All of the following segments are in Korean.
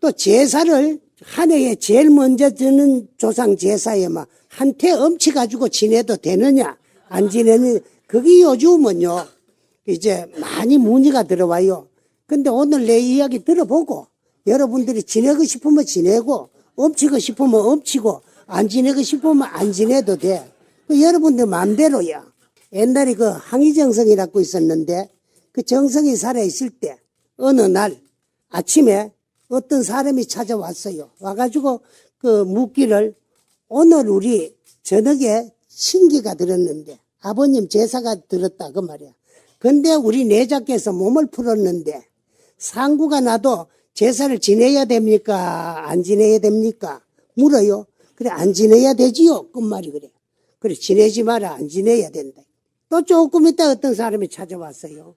또 제사를 한 해에 제일 먼저 드는 조상 제사에 막 한테 엄치 가지고 지내도 되느냐 안 지내느냐 그게 요즘은요 이제 많이 문의가 들어와요. 근데 오늘 내 이야기 들어보고 여러분들이 지내고 싶으면 지내고 엄치고 싶으면 엄치고 안 지내고 싶으면 안 지내도 돼. 여러분들 마음대로야. 옛날에 그 항의정성이라고 있었는데 그 정성이 살아있을 때 어느 날 아침에 어떤 사람이 찾아왔어요. 와가지고 그 묻기를 오늘 우리 저녁에 신기가 들었는데 아버님 제사가 들었다 그 말이야. 근데 우리 내자께서 몸을 풀었는데 상구가 나도 제사를 지내야 됩니까? 안 지내야 됩니까? 물어요. 그래 안 지내야 되지요. 끝말이 그래. 그래 지내지 마라. 안 지내야 된다. 또 조금 있다 어떤 사람이 찾아왔어요.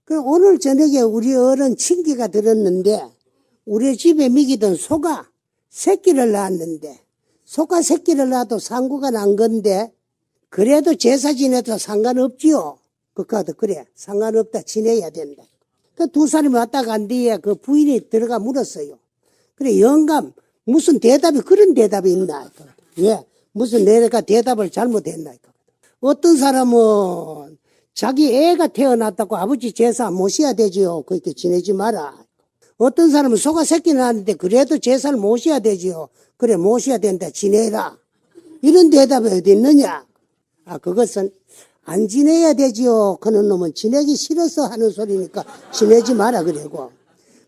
그럼 오늘 저녁에 우리 어른 친기가 들었는데 우리 집에 먹이던 소가 새끼를 낳았는데 소가 새끼를 낳아도 상구가 난 건데 그래도 제사 지내도 상관없지요. 그까도 그래 상관없다 지내야 된다. 그 두 사람이 왔다 간 뒤에 그 부인이 들어가 물었어요. 그래 영감 무슨 대답이 그런 대답이 있나? 왜? 무슨 내가 대답을 잘못했나? 어떤 사람은 자기 애가 태어났다고 아버지 제사 모셔야 되지요. 그렇게 지내지 마라. 어떤 사람은 소가 새끼 낳았는데 그래도 제사를 모셔야 되지요. 그래 모셔야 된다 지내라. 이런 대답이 어디 있느냐? 아 그것은 안 지내야 되지요. 그런 놈은 지내기 싫어서 하는 소리니까 지내지 마라 그러고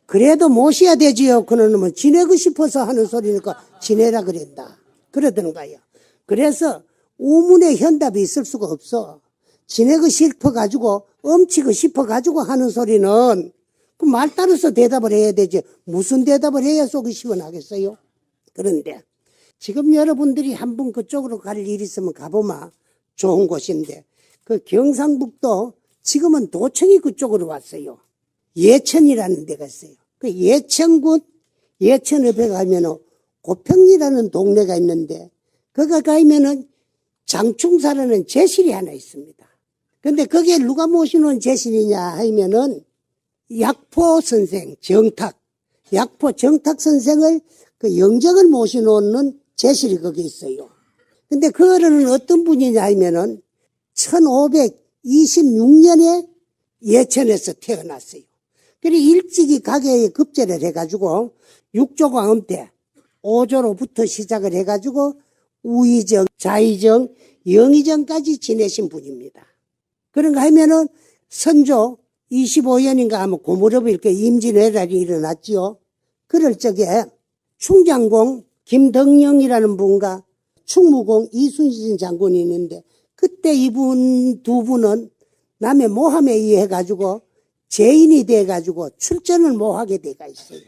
그래도 모셔야 되지요. 그런 놈은 지내고 싶어서 하는 소리니까 지내라 그랬다. 그러던 거예요. 그래서 우문의 현답이 있을 수가 없어. 지내고 싶어가지고 엄치고 싶어가지고 하는 소리는 그 말 따라서 대답을 해야 되지. 무슨 대답을 해야 속이 시원하겠어요? 그런데 지금 여러분들이 한번 그쪽으로 갈 일 있으면 가보면 좋은 곳인데 그 경상북도 지금은 도청이 그쪽으로 왔어요. 예천이라는 데가 있어요. 그 예천군 예천읍에 가면은 고평리라는 동네가 있는데 거기 가면은 장충사라는 제실이 하나 있습니다. 근데 거기에 누가 모시는 제실이냐 하면은 약포 선생 정탁 약포 정탁 선생을 그 영정을 모셔놓는 제실이 거기 있어요. 근데 그 어른은 어떤 분이냐 하면은 1526년에 예천에서 태어났어요. 그래 일찍이 가게에 급제를 해가지고 육조광음 때 5조로부터 시작을 해가지고 우의정, 자의정, 영의정까지 지내신 분입니다. 그런가 하면은 선조 25년인가 하면 고무렵 이렇게 임진왜란이 일어났지요. 그럴 적에 충장공 김덕령이라는 분과 충무공 이순신 장군이 있는데 그때 이분 두 분은 남의 모함에 의해 가지고 죄인이 돼 가지고 출전을 못 하게 돼가 있어요.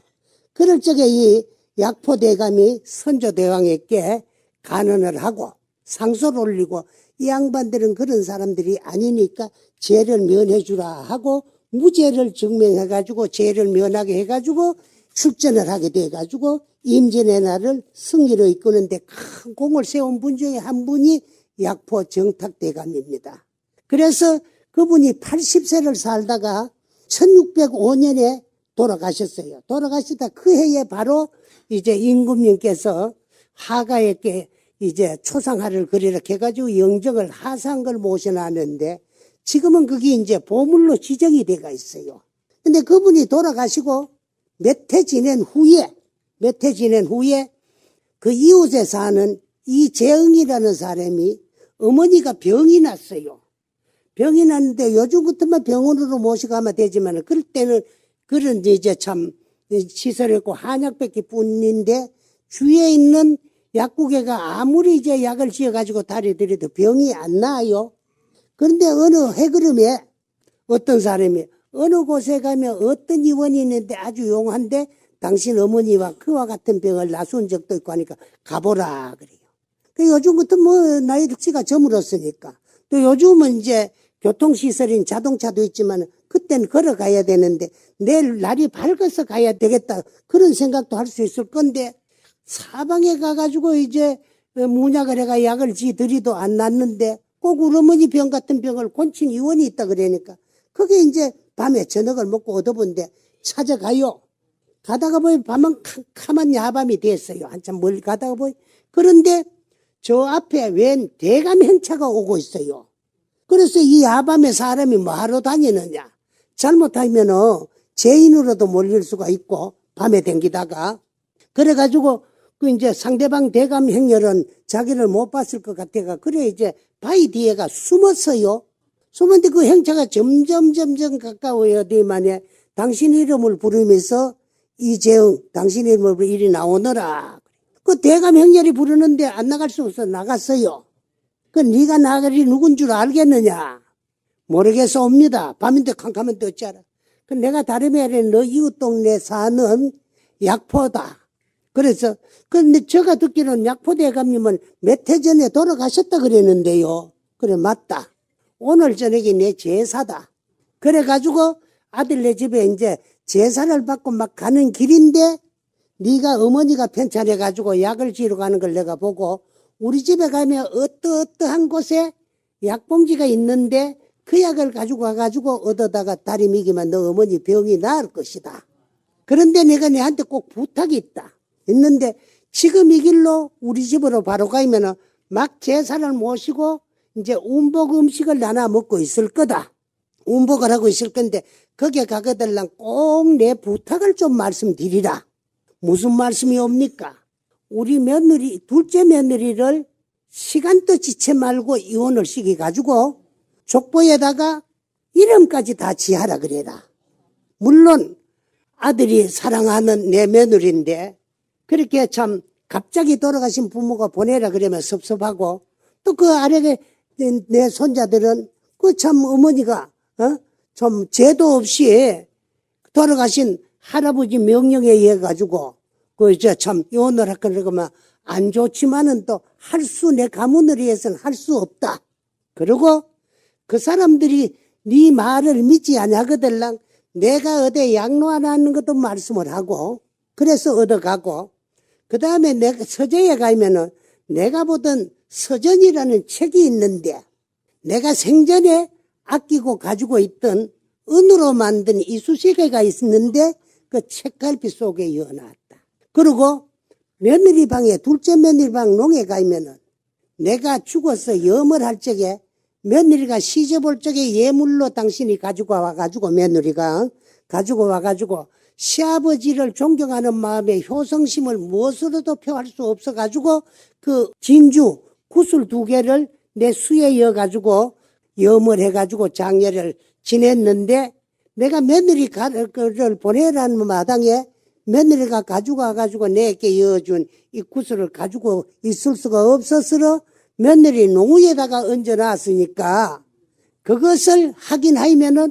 그럴 적에 이 약포대감이 선조대왕에게 간언을 하고 상소를 올리고 이 양반들은 그런 사람들이 아니니까 죄를 면해 주라 하고 무죄를 증명해 가지고 죄를 면하게 해 가지고 출전을 하게 돼 가지고 임진의 날을 승리로 이끄는데 큰 공을 세운 분 중에 한 분이 약포 정탁대감입니다. 그래서 그분이 80세를 살다가 1605년에 돌아가셨어요. 돌아가시다 그 해에 바로 이제 임금님께서 하가에게 이제 초상화를 그리라 해가지고 영정을 하사한 걸 모셔놨는데 지금은 그게 이제 보물로 지정이 돼가 있어요. 근데 그분이 돌아가시고 몇 해 지낸 후에 그 이웃에 사는 이재응이라는 사람이 어머니가 병이 났어요. 병이 났는데 요즘 같으면 병원으로 모시가면 되지만 그럴 때는 그런 이제 참 시설했고 한약밖에 뿐인데 주위에 있는 약국에가 아무리 이제 약을 지어가지고 다리들여도 병이 안 나아요. 그런데 어느 해그름에 어떤 사람이 어느 곳에 가면 어떤 의원이 있는데 아주 용한데 당신 어머니와 그와 같은 병을 나순 적도 있고 하니까 가보라 그래요. 그 요즘 같은 뭐 나이 득치가 저물었으니까 또 요즘은 이제 교통시설인 자동차도 있지만 그때는 걸어가야 되는데 내일 날이 밝아서 가야 되겠다 그런 생각도 할 수 있을 건데 사방에 가가지고 이제 문약을 해가 약을 지들이도 안 낫는데 꼭 우리 어머니 병 같은 병을 곤친 의원이 있다 그러니까 그게 이제 밤에 저녁을 먹고 얻어본데 찾아가요. 가다가 보니 밤은 캄캄한 야밤이 됐어요. 한참 멀리 가다가 보니. 그런데 저 앞에 웬 대감 행차가 오고 있어요. 그래서 이 야밤에 사람이 뭐하러 다니느냐. 잘못하면 죄인으로도 몰릴 수가 있고 밤에 댕기다가. 그래가지고 그 이제 상대방 대감 행렬은 자기를 못 봤을 것 같아가 그래 이제 바위 뒤에가 숨었어요. 숨었는데 그 행차가 점점 가까워요. 뒤만에 당신 이름을 부르면서 이재응 당신 이름을 부르 이리 나오너라. 그 대감 행렬이 부르는데 안 나갈 수 없어 나갔어요. 그 네가 나가리 누군 줄 알겠느냐. 모르겠어 옵니다. 밤인데 캄캄한데 어찌 알아. 그 내가 다름이 아니라 너 이웃 동네 사는 약포다. 그래서 근데 제가 듣기로는 약포 대감님은 몇 해 전에 돌아가셨다 그랬는데요. 그래 맞다. 오늘 저녁이 내 제사다. 그래가지고 아들네 집에 이제 제사를 받고 막 가는 길인데 네가 어머니가 편찮아가지고 약을 지러 가는 걸 내가 보고 우리 집에 가면 어떠한 곳에 약봉지가 있는데 그 약을 가지고 와가지고 얻어다가 다리 미기만 너 어머니 병이 나을 것이다. 그런데 내가 내한테 꼭 부탁이 있는데 지금 이 길로 우리 집으로 바로 가면은 막 제사를 모시고 이제 운복 음식을 나눠 먹고 있을 거다. 운복을 하고 있을 건데 거기에 가거들랑 꼭 내 부탁을 좀 말씀드리라. 무슨 말씀이 옵니까? 우리 며느리 둘째 며느리를 시간도 지체 말고 이혼을 시켜가지고 족보에다가 이름까지 다 지하라 그래라. 물론 아들이 사랑하는 내 며느리인데 그렇게 참 갑자기 돌아가신 부모가 보내라 그러면 섭섭하고 또 그 아래에 내 손자들은 그 참 어머니가 좀 죄도 없이 돌아가신 할아버지 명령에 의해 가지고 그 이제 참 이혼을 할 거면 안 좋지만은 또 할 수 내 가문을 위해서는 할 수 없다. 그리고 그 사람들이 네 말을 믿지 않거들랑 내가 어디 양로하는 것도 말씀을 하고 그래서 얻어가고 그 다음에 내가 서재에 가면은 내가 보던 서전이라는 책이 있는데 내가 생전에 아끼고 가지고 있던 은으로 만든 이쑤시개가 있는데 그 책갈피 속에 이어놨다. 그리고 며느리 방에 둘째 며느리 방 농에 가면은 내가 죽어서 염을 할 적에 며느리가 시집올 적에 예물로 당신이 가지고 와가지고 며느리가 가지고 와가지고 시아버지를 존경하는 마음에 효성심을 무엇으로도 표할 수 없어가지고 그 진주 구슬 2개를 내 수에 이어가지고 염을 해가지고 장례를 지냈는데 내가 며느리를 보내라는 마당에 며느리가 가지고 와가지고 내게 이어준 이 구슬을 가지고 있을 수가 없어서 며느리 농우에다가 얹어놨으니까 그것을 확인하면은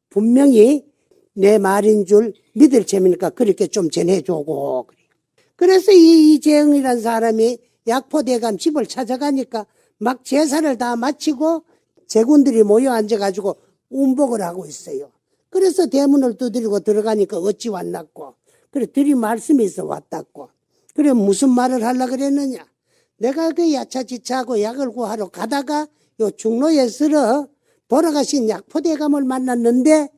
분명히 내 말인 줄 믿을 셈이니까 그렇게 좀 전해주고. 그래서 이 이재영이라는 사람이 약포대감 집을 찾아가니까 막 제사를 다 마치고 제군들이 모여 앉아가지고 운복을 하고 있어요. 그래서 대문을 두드리고 들어가니까 어찌 왔났고 그래 드릴 말씀이 있어 왔다고. 그래 무슨 말을 하려고 그랬느냐. 내가 그 야차지차하고 약을 구하러 가다가 요 중로에서 돌아가신 약포대감을 만났는데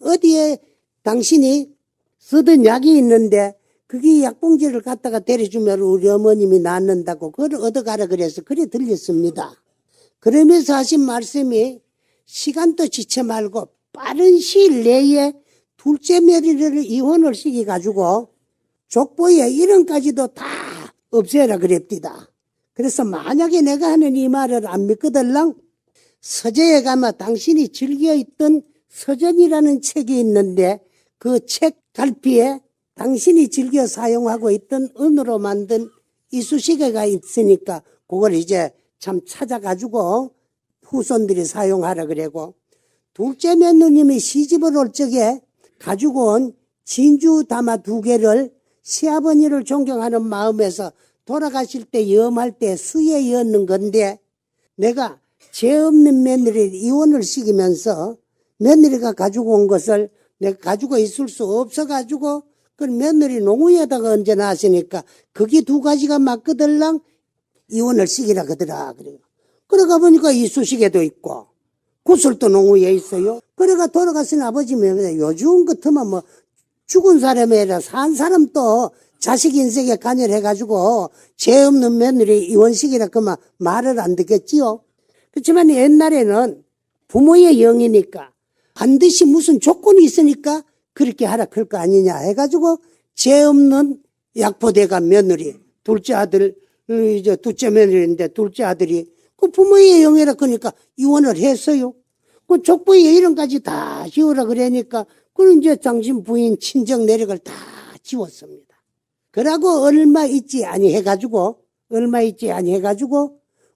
어디에 당신이 쓰던 약이 있는데 그게 약봉지를 갖다가 데려주면 우리 어머님이 낫는다고 그걸 얻어가라 그래서 그래 들렸습니다. 그러면서 하신 말씀이 시간도 지체 말고 빠른 시일 내에 둘째 며느리를 이혼을 시켜가지고 족보에 이름까지도 다 없애라 그랬디다. 그래서 만약에 내가 하는 이 말을 안 믿거들랑 서재에 가면 당신이 즐겨 있던 서전이라는 책이 있는데 그 책 갈피에 당신이 즐겨 사용하고 있던 은으로 만든 이쑤시개가 있으니까 그걸 이제 참 찾아가지고 후손들이 사용하라 그래고 둘째 며느님이 시집을 올 적에 가지고 온 진주 담아 2개를 시아버니를 존경하는 마음에서 돌아가실 때 염할 때 수에 이었는 건데 내가 죄 없는 며느리를 이혼을 시키면서 며느리가 가지고 온 것을 내가 가지고 있을 수 없어가지고 그 며느리 농우에다가 얹어놨으니까 거기 2가지가 맞거들랑 이혼을 시키라 그러더라. 그래요. 그러가 보니까 이쑤시개도 있고 구슬도 농우에 있어요. 그래가 돌아가신 아버지면 요즘 같으면 뭐 죽은 사람이 아니라 산 사람도 자식 인생에 관여해가지고 죄 없는 며느리 이혼식이라 그만 말을 안 듣겠지요. 그렇지만 옛날에는 부모의 영이니까 반드시 무슨 조건이 있으니까 그렇게 하라 그럴 거 아니냐 해가지고 죄 없는 약포대감 며느리 둘째 아들 이제 둘째 며느리인데 둘째 아들이 그 부모의 영이라 그러니까 이혼을 했어요. 그 족보의 이름까지 다 지우라 그러니까 그럼 이제 당신 부인 친정 내력을 다 지웠습니다. 그러고 얼마 있지 아니해가지고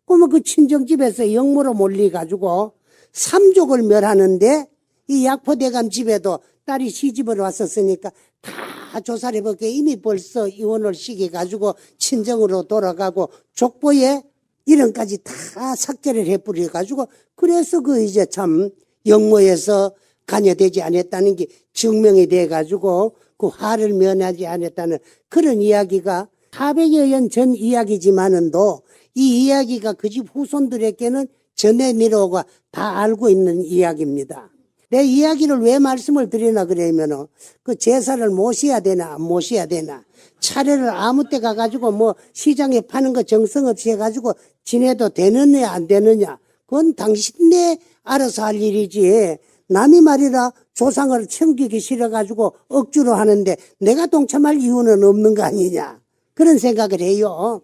그러면 그 친정집에서 영모로 몰려가지고 삼족을 멸하는데 이 약포대감 집에도 딸이 시집을 왔었으니까 다 조사를 해볼게 이미 벌써 이혼을 시켜가지고 친정으로 돌아가고 족보에 이름까지 다 삭제를 해버려가지고 그래서 그 이제 참 영모에서 관여되지 않았다는 게 증명이 돼가지고 그 화를 면하지 않았다는 그런 이야기가 400여 년 전 이야기지만은도 이 이야기가 그 집 후손들에게는 전해 내려오고 다 알고 있는 이야기입니다. 내 이야기를 왜 말씀을 드리나 그러면은 그 제사를 모셔야 되나 안 모셔야 되나 차례를 아무 때 가가지고 뭐 시장에 파는 거 정성없이 해가지고 지내도 되느냐 안 되느냐 그건 당신네 알아서 할 일이지 남이 말이라 조상을 챙기기 싫어가지고 억지로 하는데 내가 동참할 이유는 없는 거 아니냐 그런 생각을 해요.